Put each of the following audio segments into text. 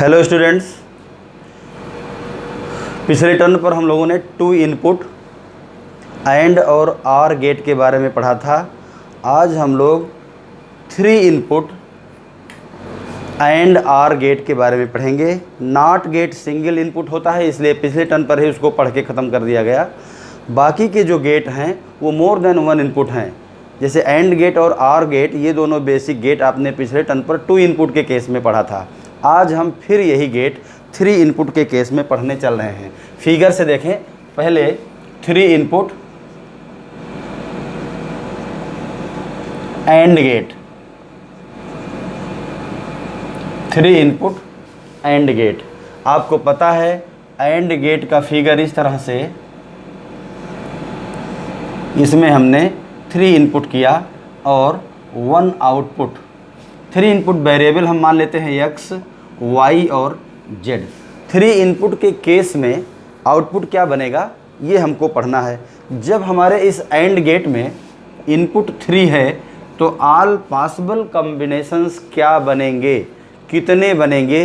Hello students, पिछले turn पर हम लोगों ने टू इनपुट एंड और आर गेट के बारे में पढ़ा था। आज हम लोग three input AND OR gate के बारे में पढ़ेंगे। नॉट गेट सिंगल इनपुट होता है, इसलिए पिछले टर्न पर ही उसको पढ़ के ख़त्म कर दिया गया। बाकी के जो गेट हैं वो मोर देन वन इनपुट हैं, जैसे एंड गेट और आर गेट। ये दोनों बेसिक गेट आपने पिछले टर्न पर टू इनपुट के केस में पढ़ा था। आज हम फिर यही गेट थ्री इनपुट के केस में पढ़ने चल रहे हैं। फिगर से देखें, पहले three input AND gate, three input AND gate. आपको पता है एंड गेट का फिगर इस तरह से, इसमें हमने थ्री इनपुट किया और one output. Three input variable हम मान लेते हैं एक्स, वाई और जेड। थ्री इनपुट के केस में आउटपुट क्या बनेगा ये हमको पढ़ना है। जब हमारे इस एंड गेट में इनपुट थ्री है तो ऑल पॉसिबल कॉम्बिनेशंस क्या बनेंगे, कितने बनेंगे,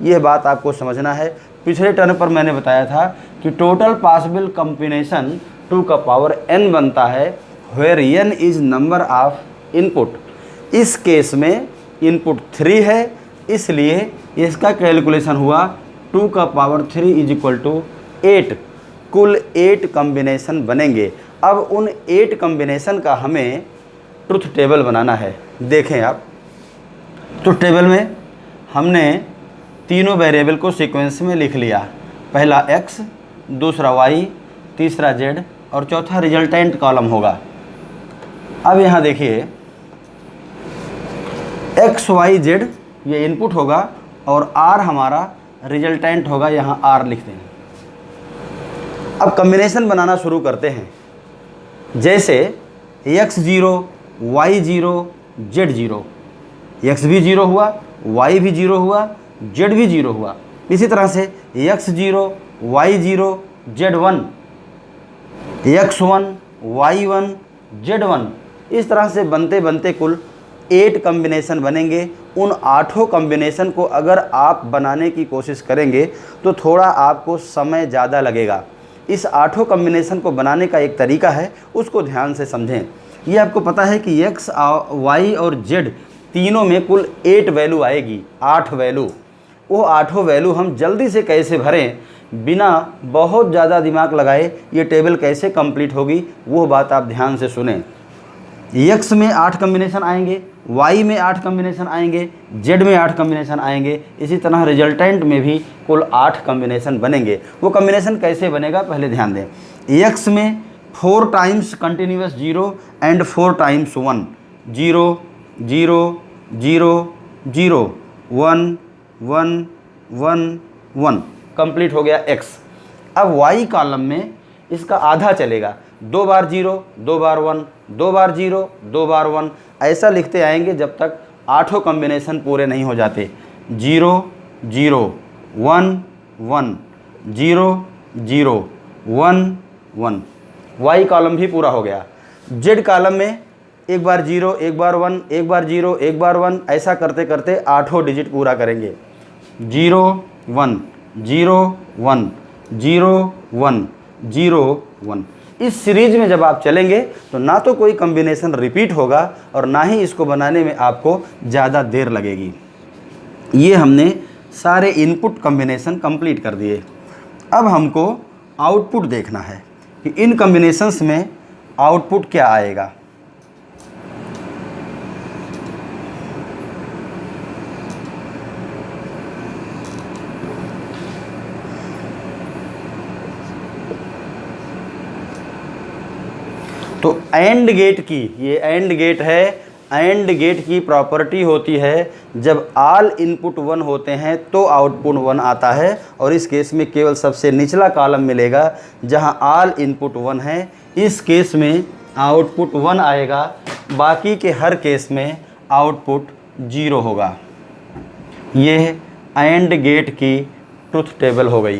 यह बात आपको समझना है। पिछले टर्न पर मैंने बताया था कि टोटल पॉसिबल कॉम्बिनेशन 2 का पावर n बनता है, where n is number of input. इस केस में इनपुट 3 है, इसलिए इसका कैलकुलेशन हुआ 2 का पावर 3 इज इक्वल टू 8। कुल 8 कॉम्बिनेशन बनेंगे। अब उन 8 कॉम्बिनेशन का हमें ट्रुथ टेबल बनाना है। देखें आप, ट्रुथ टेबल में हमने तीनों वेरिएबल को सीक्वेंस में लिख लिया। पहला x, दूसरा y, तीसरा z और चौथा रिजल्टेंट कॉलम होगा। अब यहाँ देखिए x, y, z ये इनपुट होगा और r हमारा रिजल्टेंट होगा। यहाँ r लिखते हैं। अब कॉम्बिनेशन बनाना शुरू करते हैं। जैसे x0, y0, z0, x भी 0 हुआ, y भी 0 हुआ, z भी 0 हुआ। इसी तरह से x0, y0, z1, x1, y1, z1। इस तरह से बनते बनते कुल 8 कॉम्बिनेशन बनेंगे। उन 8 कॉम्बिनेशन को अगर आप बनाने की कोशिश करेंगे तो थोड़ा आपको समय ज़्यादा लगेगा। इस 8 कॉम्बिनेशन को बनाने का एक तरीका है, उसको ध्यान से समझें। ये आपको पता है कि x, y और z तीनों में कुल 8 वैल्यू आएगी, 8 वैल्यू। वो 8 वैल्यू हम जल्दी से कैसे भरें, बिना बहुत ज़्यादा दिमाग लगाए ये टेबल कैसे कंप्लीट होगी, वो बात आप ध्यान से सुनें। x में 8 कॉम्बिनेशन आएंगे, y में 8 कॉम्बिनेशन आएंगे, z में 8 कॉम्बिनेशन आएंगे। इसी तरह रिजल्टेंट में भी कुल 8 कॉम्बिनेशन बनेंगे। वो कॉम्बिनेशन कैसे बनेगा पहले ध्यान दें। x में 4 times continuous 0 and 4 times 1, 0 0 0 0 1 1 1 1, complete हो गया x। अब y कॉलम में इसका आधा चलेगा, 2 बार 0, 2 बार 1, 2 बार 0, 2 बार 1, ऐसा लिखते आएंगे जब तक 8 कॉम्बिनेशन पूरे नहीं हो जाते। 0 0 1 1 0 0 1 1, y कॉलम भी पूरा हो गया। z कॉलम में एक बार 0, एक बार 1, एक बार 0, एक बार 1, ऐसा करते करते 8 डिजिट पूरा करेंगे। 0 1 0 1 0 1 0 1। इस सीरीज में जब आप चलेंगे तो ना तो कोई कॉम्बिनेशन रिपीट होगा और ना ही इसको बनाने में आपको ज़्यादा देर लगेगी। ये हमने सारे इनपुट कॉम्बिनेशन कंप्लीट कर दिए। अब हमको आउटपुट देखना है कि इन कॉम्बिनेशंस में आउटपुट क्या आएगा। तो एंड गेट की, ये एंड गेट है, एंड गेट की प्रॉपर्टी होती है जब ऑल इनपुट 1 होते हैं तो आउटपुट 1 आता है। और इस केस में केवल सबसे निचला कॉलम मिलेगा जहां ऑल इनपुट 1 है। इस केस में आउटपुट 1 आएगा, बाकी के हर केस में आउटपुट 0 होगा। ये एंड गेट की ट्रुथ टेबल हो गई।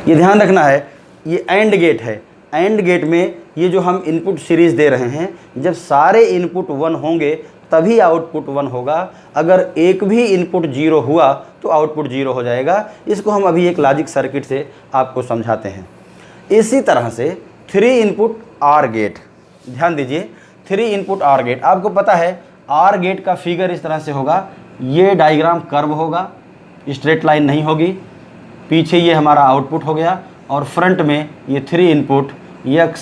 ये ध्यान रखना है, ये एंड गेट है। एंड गेट में ये जो हम इनपुट सीरीज़ दे रहे हैं, जब सारे इनपुट 1 होंगे तभी आउटपुट 1 होगा। अगर एक भी इनपुट 0 हुआ तो आउटपुट 0 हो जाएगा। इसको हम अभी एक लॉजिक सर्किट से आपको समझाते हैं। इसी तरह से 3 इनपुट आर गेट, ध्यान दीजिए 3 इनपुट आर गेट, आपको पता है आर गेट का फिगर इस तरह से होगा। ये डायग्राम कर्व होगा, स्ट्रेट लाइन नहीं होगी। पीछे ये हमारा आउटपुट हो गया और फ्रंट में ये 3 इनपुट x,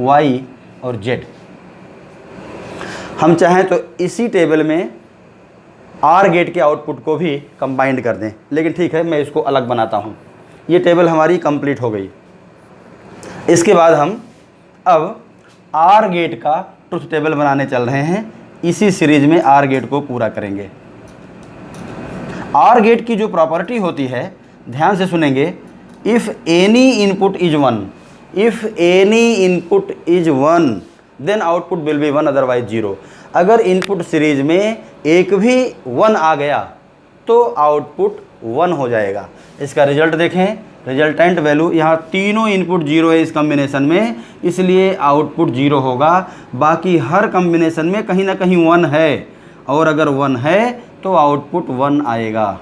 y और z। हम चाहें तो इसी टेबल में आर गेट के आउटपुट को भी कंबाइंड कर दें, लेकिन ठीक है मैं इसको अलग बनाता हूँ। ये टेबल हमारी कंप्लीट हो गई। इसके बाद हम अब आर गेट का ट्रुथ टेबल बनाने चल रहे हैं। इसी सीरीज में आर गेट को पूरा करेंगे। आर गेट की जो प्रॉपर्टी होती है, ध्यान से सुनेंगे, if any input is 1, if any input is 1 then output will be 1 otherwise 0। अगर इनपुट सीरीज में एक भी 1 आ गया तो आउटपुट 1 हो जाएगा। इसका रिजल्ट देखें, रिजल्टेंट वैल्यू यहाँ तीनों इनपुट 0 है इस कम्बिनेशन में, इसलिए आउटपुट 0 होगा। बाकी हर कम्बिनेशन में कहीं ना कहीं 1 है, और अगर 1 है तो आउटपुट 1 आएगा।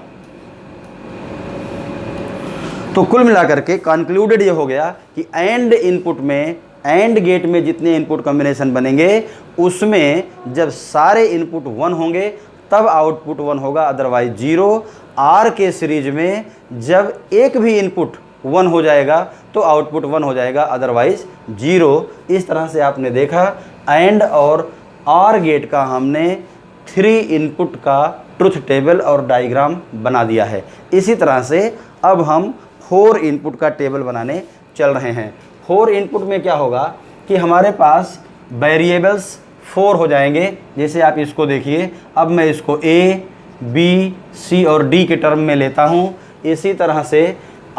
तो कुल मिलाकर के कंक्लूडेड ये हो गया कि एंड इनपुट में, एंड गेट में जितने इनपुट कॉम्बिनेशन बनेंगे उसमें जब सारे इनपुट 1 होंगे तब आउटपुट 1 होगा, अदरवाइज 0। आर के सीरीज में जब एक भी इनपुट 1 हो जाएगा तो आउटपुट 1 हो जाएगा, अदरवाइज 0। इस तरह से आपने देखा एंड और आर गेट का हमने 3 इनपुट का ट्रुथ टेबल और डायग्राम बना दिया है। इसी तरह से अब हम 4 इनपुट का टेबल बनाने चल रहे हैं। 4 इनपुट में क्या होगा कि हमारे पास वेरिएबल्स 4 हो जाएंगे। जैसे आप इसको देखिए, अब मैं इसको A, B, C और D के टर्म में लेता हूँ। इसी तरह से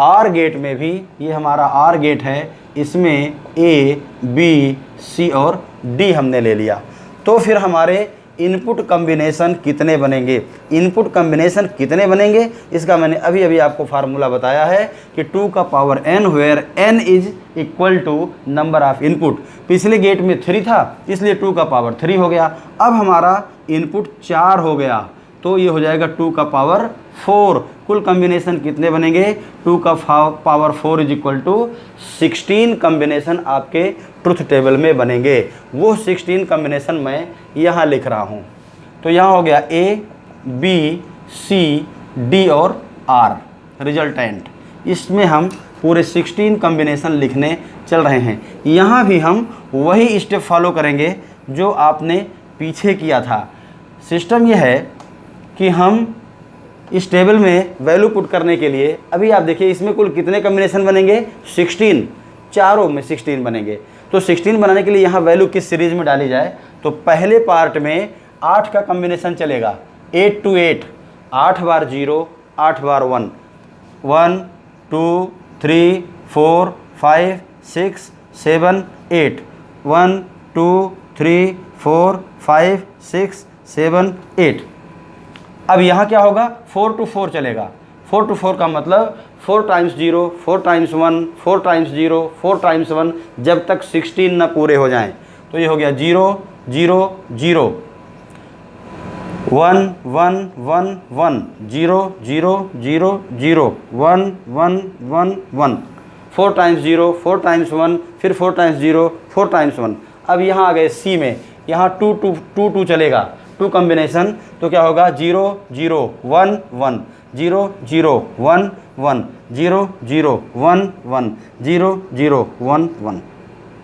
आर गेट में भी, ये हमारा आर गेट है, इसमें A, B, C और D हमने ले लिया। तो फिर हमारे इनपुट कॉम्बिनेशन कितने बनेंगे, इनपुट कॉम्बिनेशन कितने बनेंगे, इसका मैंने अभी अभी आपको फार्मूला बताया है कि 2 का power n, where n is equal to number of input. पिछले गेट में 3 था, इसलिए 2 का पावर 3 हो गया। अब हमारा इनपुट 4 हो गया, तो ये हो जाएगा 2 का पावर 4। कुल कॉम्बिनेशन कितने बनेंगे, 2 का power 4 is equal to 16 combination आपके ट्रुथ टेबल में बनेंगे। वो 16 कॉम्बिनेशन मैं यहाँ लिख रहा हूँ। तो यहाँ हो गया A, B, C, D और R रिजल्टेंट। इसमें हम पूरे 16 कॉम्बिनेशन लिखने चल रहे हैं। यहाँ भी हम वही स्टेप फॉलो करेंगे जो आपने पीछे किया था। सिस्टम यह है कि हम इस टेबल में वैल्यू पुट करने के लिए, अभी आप देखिए इसमें कुल कितने कॉम्बिनेशन बनेंगे, 16, चारों में 16 बनेंगे। तो 16 बनाने के लिए यहाँ वैल्यू किस सीरीज में डाली जाए, तो पहले पार्ट में 8 का कॉम्बिनेशन चलेगा, 8 to 8, 8 बार 0, 8 बार 1, 1 2 3 4 5 6 7 8, 1 2 3 4 5 6 7 8। अब यहाँ क्या होगा, 4 to 4 चलेगा। 4 to 4 का मतलब 4 times 0, 4 times 1, 4 times 0, 4 times 1, जब तक 16 ना पूरे हो जाएं। तो ये हो गया 0 0 0, 1 1 1 1, 0 0 0 0, 1 1 1 1, 4 times 0, 4 times 1, फिर 4 times 0, 4 times 1। अब यहाँ आ गए C में, यहाँ 2 2 2 चलेगा, 2 कॉम्बिनेशन। तो क्या होगा, 0 0 1 1, 0 0 1 1, 0 0 1 1, 0 0 1 1,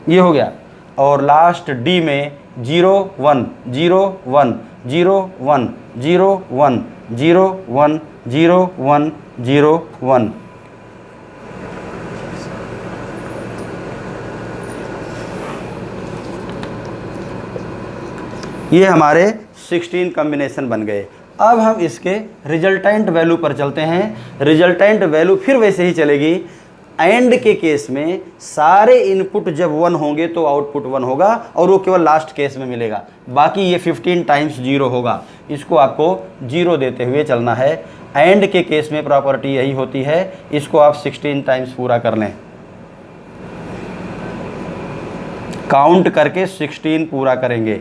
ये हो गया। और लास्ट D में 0 1 0 1 0 1 0 1 0 1 0 1 0 1। ये हमारे 16 कॉम्बिनेशन बन गए। अब हम इसके रिजल्टेंट वैल्यू पर चलते हैं। रिजल्टेंट वैल्यू फिर वैसे ही चलेगी। एंड के केस में सारे इनपुट जब 1 होंगे तो आउटपुट 1 होगा, और वो केवल लास्ट केस में मिलेगा। बाकी ये 15 टाइम्स 0 होगा, इसको आपको 0 देते हुए चलना है। एंड के केस में प्रॉपर्टी यही होती है, इसको आप 16 टाइम्स पूरा कर लें, काउंट करके 16 पूरा करेंगे।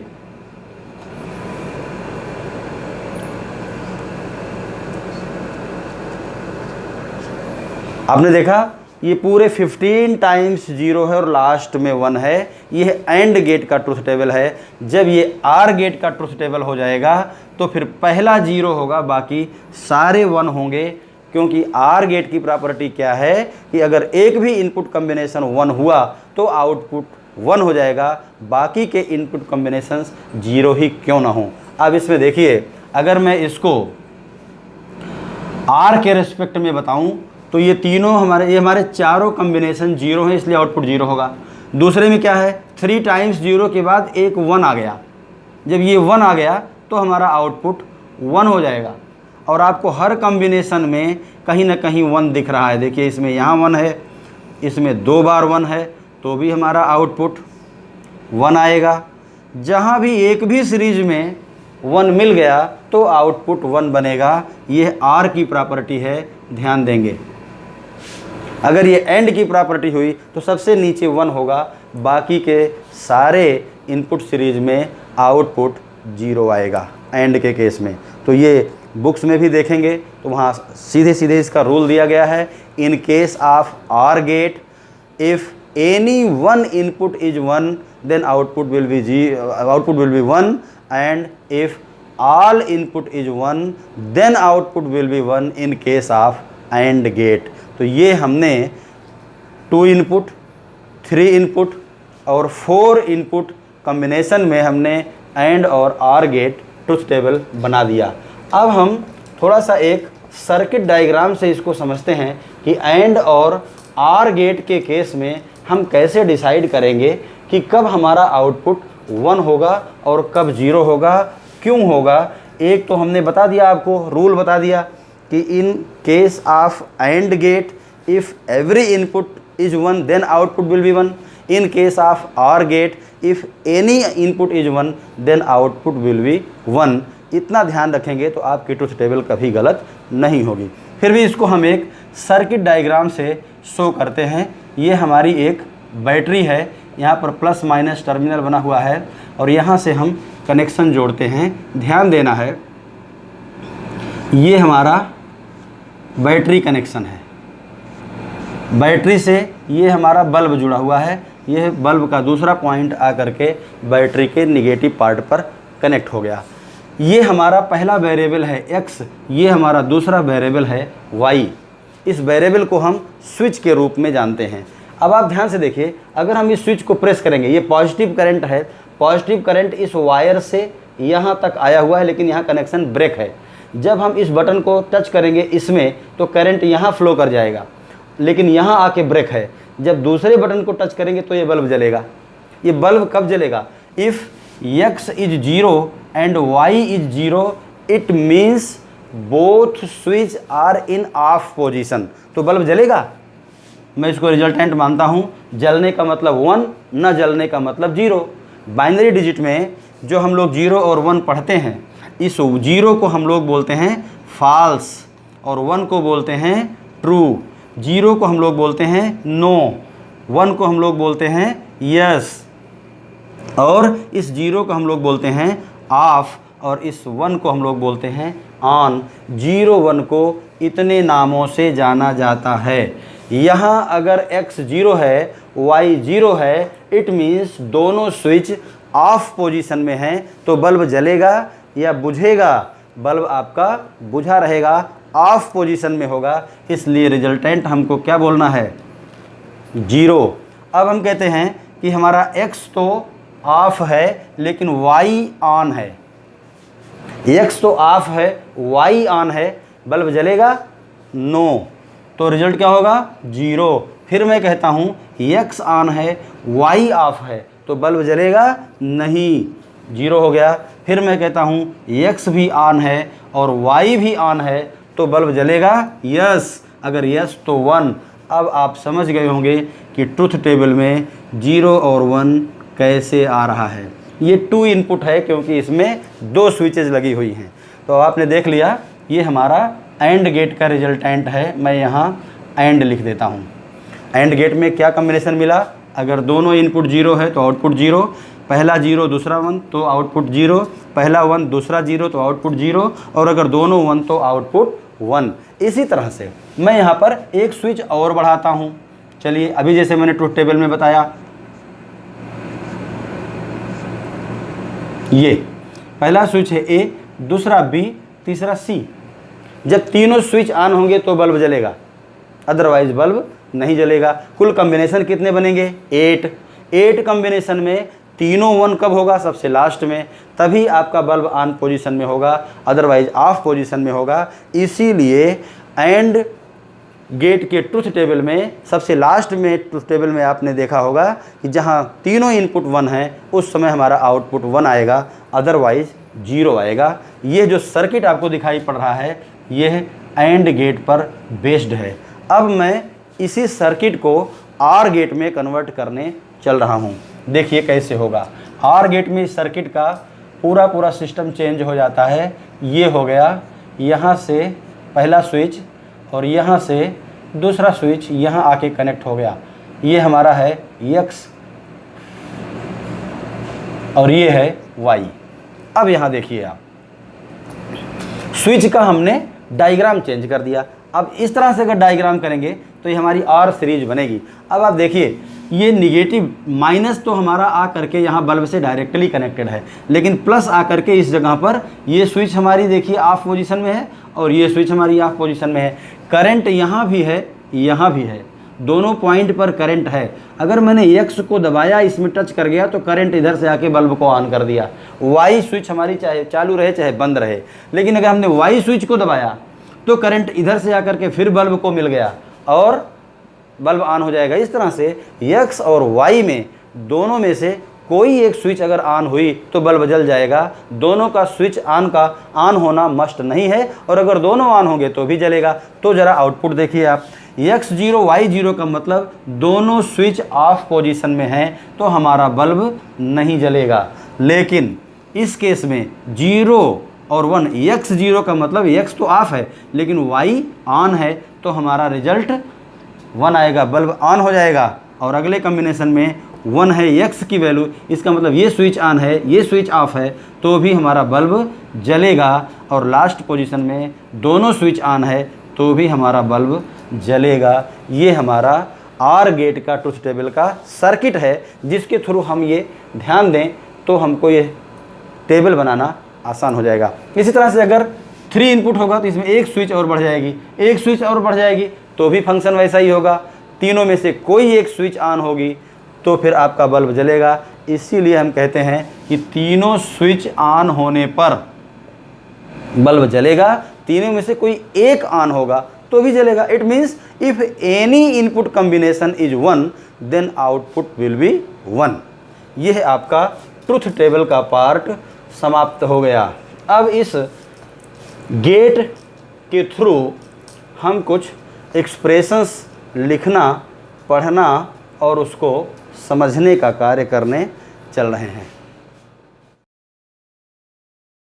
आपने देखा ये पूरे 15 टाइम्स 0 है और लास्ट में 1 है। ये एंड गेट का ट्रुथ टेबल है। जब ये आर गेट का ट्रुथ टेबल हो जाएगा तो फिर पहला 0 होगा, बाकी सारे 1 होंगे, क्योंकि आर गेट की प्रॉपर्टी क्या है कि अगर एक भी इनपुट कॉम्बिनेशन 1 हुआ तो आउटपुट 1 हो जाएगा, बाकी के इनपुट कॉम्बिनेशंस 0 ही क्यों ना हो। अब इसमें देखिए, अगर मैं इसको आर के रेस्पेक्ट में बताऊं तो ये तीनों हमारे चारों कॉम्बिनेशन 0 हैं, इसलिए आउटपुट 0 होगा। दूसरे में क्या है, 3 टाइम्स 0 के बाद एक 1 आ गया। जब ये 1 आ गया तो हमारा आउटपुट 1 हो जाएगा। और आपको हर कॉम्बिनेशन में कहीं ना कहीं 1 दिख रहा है। देखिए इसमें यहाँ 1 है, इसमें 2 बार 1 है, तो भी हमारा आउटपुट 1 आएगा। जहाँ भी एक भी सीरीज में 1 मिल गया तो आउटपुट 1 बनेगा। ये आर की प्रॉपर्टी है, ध्यान देंगे। अगर ये एंड की प्रॉपर्टी हुई तो सबसे नीचे 1 होगा, बाकी के सारे इनपुट सीरीज में आउटपुट 0 आएगा एंड के केस में। तो ये बुक्स में भी देखेंगे तो वहाँ सीधे सीधे इसका रूल दिया गया है। In case of OR gate, if any one input is 1 then output will be 1, and if all input is 1 then output will be 1 in case of AND gate. तो ये हमने 2 इनपुट, 3 इनपुट और 4 input combination में हमने AND और OR gate truth table बना दिया। अब हम थोड़ा सा एक सर्किट डायग्राम से इसको समझते हैं कि AND और OR गेट के केस में हम कैसे डिसाइड करेंगे कि कब हमारा आउटपुट 1 होगा और कब 0 होगा, क्यों होगा। एक तो हमने बता दिया, आपको रूल बता दिया कि in case of AND gate if every input is 1 then output will be 1। In case of OR gate if any input is 1 then output will be 1। इतना ध्यान रखेंगे तो आपकी ट्रुथ टेबल कभी गलत नहीं होगी। फिर भी इसको हम एक सर्किट डायग्राम से शो करते हैं। ये हमारी एक बैटरी है, यहाँ पर प्लस माइनस टर्मिनल बना हुआ है और यहाँ से हम कनेक्शन जोड़ते हैं। ध्यान देना है, ये हमारा बैटरी कनेक्शन है। बैटरी से ये हमारा बल्ब जुड़ा हुआ है, ये बल्ब का दूसरा पॉइंट आकर के बैटरी के निगेटिव पार्ट पर कनेक्ट हो गया। ये हमारा पहला वेरिएबल है x, ये हमारा दूसरा वेरिएबल है y। इस वेरिएबल को हम स्विच के रूप में जानते हैं। अब आप ध्यान से देखिए, अगर हम इस स्विच को प्रेस करेंगे, ये पॉजिटिव करंट है, पॉजिटिव करंट इस वायर से यहाँ तक आया हुआ है, लेकिन यहाँ कनेक्शन ब्रेक है। जब हम इस बटन को टच करेंगे इसमें तो करंट यहाँ फ्लो कर जाएगा, लेकिन यहाँ आके ब्रेक है। जब दूसरे बटन को टच करेंगे तो ये बल्ब जलेगा। ये बल्ब कब जलेगा? If x is 0 and y is 0 it means both switch are in off position, तो बल्ब जलेगा। मैं इसको रिजल्टेंट मानता हूँ। जलने का मतलब 1, न जलने का मतलब 0। बाइनरी डिजिट में जो हम लोग 0 और 1 पढ़ते हैं, इस 0 को हम लोग बोलते हैं फॉल्स और 1 को बोलते हैं ट्रू। 0 को हम लोग बोलते हैं नो, 1 को हम लोग बोलते हैं यस, और इस 0 को हम लोग बोलते हैं ऑफ और इस 1 को हम लोग बोलते हैं ऑन। 0 1 को इतने नामों से जाना जाता है। यहाँ अगर x 0 है, y 0 है, इट मीन्स दोनों स्विच ऑफ पोजीशन में हैं, तो बल्ब जलेगा या बुझेगा? बल्ब आपका बुझा रहेगा, ऑफ पोजीशन में होगा। इसलिए रिजल्टेंट हमको क्या बोलना है? 0। अब हम कहते हैं कि हमारा x तो ऑफ है लेकिन y ऑन है। x तो ऑफ है, y ऑन है, बल्ब जलेगा? नो। तो रिजल्ट क्या होगा? 0। फिर मैं कहता हूँ x ऑन है, y ऑफ है, तो बल्ब जलेगा? नहीं, 0 हो गया। फिर मैं कहता हूँ x भी ऑन है और y भी ऑन है, तो बल्ब जलेगा? यस। अगर यस तो 1। अब आप समझ गए होंगे कि ट्रुथ टेबल में 0 और 1 कैसे आ रहा है। ये 2 इनपुट है क्योंकि इसमें 2 स्विचेज लगी हुई हैं। तो आपने देख लिया, ये हमारा एंड गेट का रिजल्टेंट है। मैं यहाँ एंड लिख देता हूँ। एंड गेट में क्या कॉम्बिनेशन मिला? अगर दोनों इनपुट 0 है तो आउटपुट 0, पहला 0 दूसरा 1 तो आउटपुट 0, पहला 1 दूसरा 0 तो आउटपुट 0, और अगर दोनों 1 तो आउटपुट 1। इसी तरह से मैं यहाँ पर एक स्विच और बढ़ाता हूँ। चलिए, अभी जैसे मैंने ट्रुथ टेबल में बताया, ये पहला स्विच है A, दूसरा B, तीसरा C। जब तीनों स्विच ऑन होंगे तो बल्ब जलेगा, अदरवाइज बल्ब नहीं जलेगा। कुल कॉम्बिनेशन कितने बनेंगे? 8 कॉम्बिनेशन में तीनों 1 कब होगा? सबसे लास्ट में, तभी आपका बल्ब ऑन पोजीशन में होगा, अदरवाइज ऑफ पोजीशन में होगा। इसीलिए एंड गेट के ट्रुथ टेबल में सबसे लास्ट में, ट्रुथ टेबल में आपने देखा होगा कि जहां तीनों इनपुट 1 हैं उस समय हमारा आउटपुट 1 आएगा, अदरवाइज 0 आएगा। ये जो सर्किट आपको दिखाई पड़ रहा है यह एंड गेट पर बेस्ड है। अब मैं इसी सर्किट को आर गेट में कन्वर्ट करने चल रहा हूँ। देखिए कैसे होगा। आर गेट में इस सर्किट का पूरा सिस्टम चेंज हो जाता है। ये हो गया, यहाँ से पहला स्विच और यहाँ से दूसरा स्विच यहाँ आके कनेक्ट हो गया। ये हमारा है X और ये है Y। अब यहाँ देखिए आप, स्विच का हमने डायग्राम चेंज कर दिया। अब इस तरह से अगर डायग्राम करेंगे तो ये हमारी आर सीरीज बनेगी। अब आप देखिए, ये निगेटिव माइनस तो हमारा आ करके यहाँ बल्ब से डायरेक्टली कनेक्टेड है, लेकिन प्लस आ करके इस जगह पर ये स्विच हमारी देखिए ऑफ पोजीशन में है और ये स्विच हमारी ऑफ पोजीशन में है। करंट यहाँ भी है, यहाँ भी है, दोनों पॉइंट पर करंट है। अगर मैंने X को दबाया, इसमें टच कर गया तो करंट इधर से आके बल्ब को ऑन कर दिया। Y स्विच हमारी चाहे चालू रहे चाहे बंद रहे, लेकिन अगर हमने Y स्विच को दबाया तो करंट इधर से आकर के फिर बल्ब को मिल गया और बल्ब ऑन हो जाएगा। इस तरह से X और Y में दोनों में से कोई एक स्विच अगर ऑन हुई तो बल्ब जल जाएगा। दोनों का स्विच ऑन होना मस्ट नहीं है, और अगर दोनों ऑन होंगे तो भी जलेगा। तो ज़रा आउटपुट देखिए आप, X0 Y0 का मतलब दोनों स्विच ऑफ पोजीशन में हैं तो हमारा बल्ब नहीं जलेगा। लेकिन इस केस में 0 और 1, X0 का मतलब X तो ऑफ है लेकिन Y ऑन है तो हमारा रिजल्ट 1 आएगा, बल्ब ऑन हो जाएगा। और अगले कॉम्बिनेशन में 1 है X की वैल्यू, इसका मतलब ये स्विच ऑन है, ये स्विच ऑफ है तो भी हमारा बल्ब जलेगा। और लास्ट पोजीशन में दोनों स्विच ऑन है तो भी हमारा बल्ब जलेगा। ये हमारा आर गेट का ट्रुथ टेबल का सर्किट है, जिसके थ्रू हम ये ध्यान दें तो हमको ये टेबल बनाना आसान हो जाएगा। इसी तरह से अगर 3 इनपुट होगा तो इसमें एक स्विच और बढ़ जाएगी, एक स्विच और बढ़ जाएगी तो भी फंक्शन वैसा ही होगा। तीनों में से कोई एक स्विच ऑन होगी तो फिर आपका बल्ब जलेगा। इसीलिए हम कहते हैं कि तीनों स्विच ऑन होने पर बल्ब जलेगा, तीनों में से कोई एक ऑन होगा तो भी जलेगा। It means if any input combination is 1 then output will be 1। यह आपका ट्रुथ टेबल का पार्ट समाप्त हो गया। अब इस गेट के थ्रू हम कुछ एक्सप्रेशंस लिखना, पढ़ना और उसको समझने का कार्य करने चल रहे हैं।